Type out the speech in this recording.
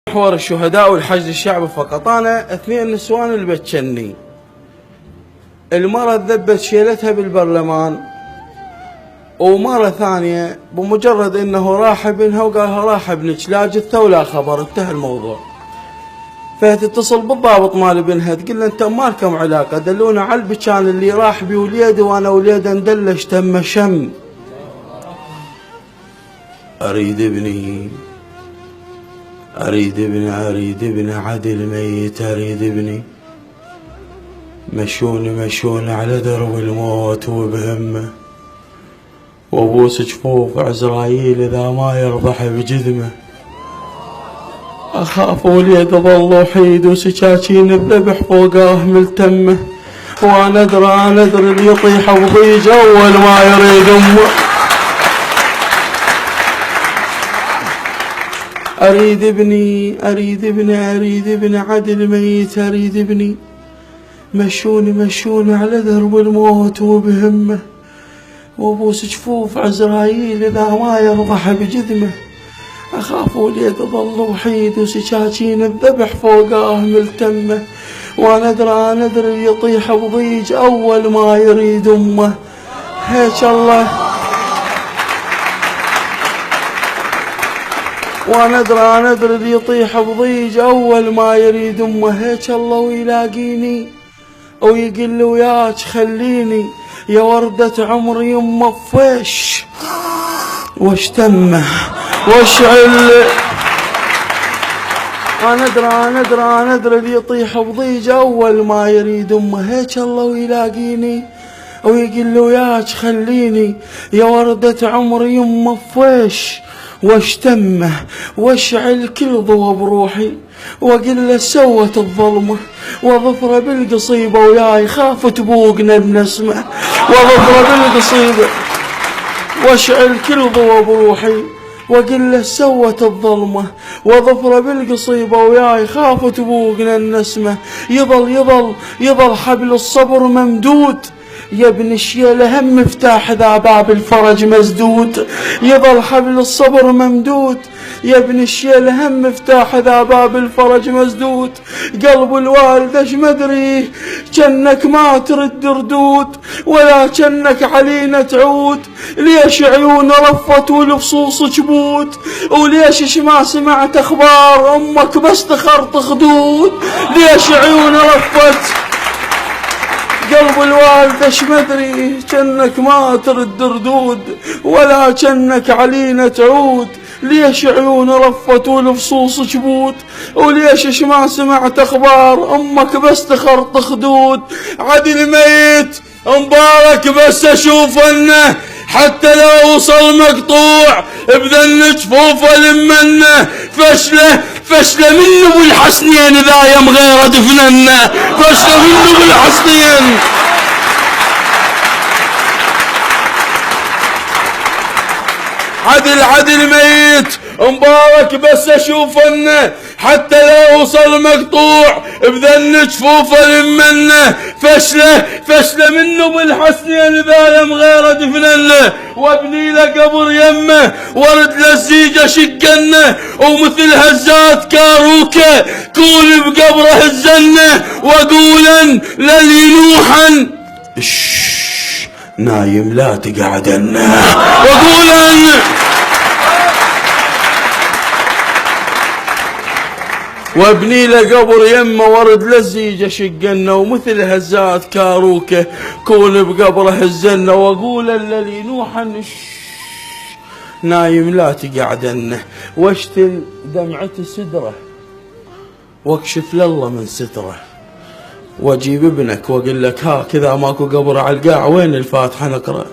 محور الشهداء والحشد الشعبي فقط. أنا 2 نسوان اللي بتشني. المرة ذبت شيلتها بالبرلمان، ومرة ثانية بمجرد انه راح ابنها وقالها راح ابنك، لا جثة ولا خبر، انتهى الموضوع. فتتصل بالضابط مال ابنها تقول له انت مالكم علاقة، دلونا على البكان اللي راح بي وليده وانا وليده ندلش تم شم. اريد ابني اريد ابني اريد ابني عدل ميت، اريد ابني. مشوني على درب الموت وبهمه، وابوس جفوف عزراييل اذا ما يرضح بجذمه. اخاف وليد ظل وحيد وسكاكين الذبح فوقاه ملتمه، وانا ادري اللي يطيح وضيج اول ما يريد امه. اريد ابني عدل ميت، اريد ابني. مشوني على درب الموت وبهمه، وابوس جفوف عزراييل اذا ما يرضح بجذمه. اخاف وليد ظل وحيد وسكاكين الذبح فوقاه ملتمه، وانا ادري يطيح بضيج اول ما يريد امه. هيك الله وانا ادري اللي يطيح بضيج اول ما يريد امه. هيك الله ويلاقيني ويقول لي وياك خليني يا وردة عمري يمه فيش وش تمه واشعل. انا ادري اللي يطيح بضيج اول ما يريد امه. هيك الله ويلاقيني ويقول لي وياك خليني يا وردة عمري يمه فيش وش تمه واشعل كل ضوى بروحي، واقول له سوت الظلمه وظفره بالقصيبه وياي خاف تبوقنا بنسمه. وظفره بالقصيبه واشعل كل ضوى بروحي، واقول له سوت الظلمه وظفره بالقصيبه وياي خاف تبوقنا النسمه. يظل حبل الصبر ممدود يا ابن الشيله هم مفتاح ذا باب الفرج مسدود. يظل حبل الصبر ممدود يا ابن الشيله هم مفتاح ذا باب الفرج مسدود. قلب الوالدة مدري جنك ما ترد ردود، ولا جنك علينا تعود. ليش عيون رفت والفصوص جبود، وليش ما سمعت اخبار امك بس تخرط خدود. ليش عيون رفت قلب الوالدة مدري جنك ما ترد ردود، ولا جنك علينا تعود. ليش عيون رفت والفصوص جبود، وليش ما سمعت اخبار امك بس تخرط خدود. عدل ميت مبارك بس اشوف انه حتى لو وصل مقطوع بذن جفوفه لمنه. فشله منه بالحسنين اذا يم غيره دفننه. فشله منه بالحسنين. عدل ميت مبارك بس اشوف انه حتى لو وصل مقطوع بذن جفوفه لمنه. فشله منه بالحسنين اذا يم غيره دفننه. وابني له قبر يمه ورد للزيجه شقنه، ومثل هزات كاروكه كون بقبره الزنه. واقولا للي نوحا نايم لا تقعدنه. واقولا وابني له قبر يمه ورد للزيجه شقنه، ومثل هزات كاروكه كون بقبره الزنه. واقول للي نوحا نايم لا تقعدنه. واشتل دمعة صدره واكشف لله من ستره، واجيب ابنك واقول لك ها كذا ماكو قبر على القاع وين الفاتحه نقرأ.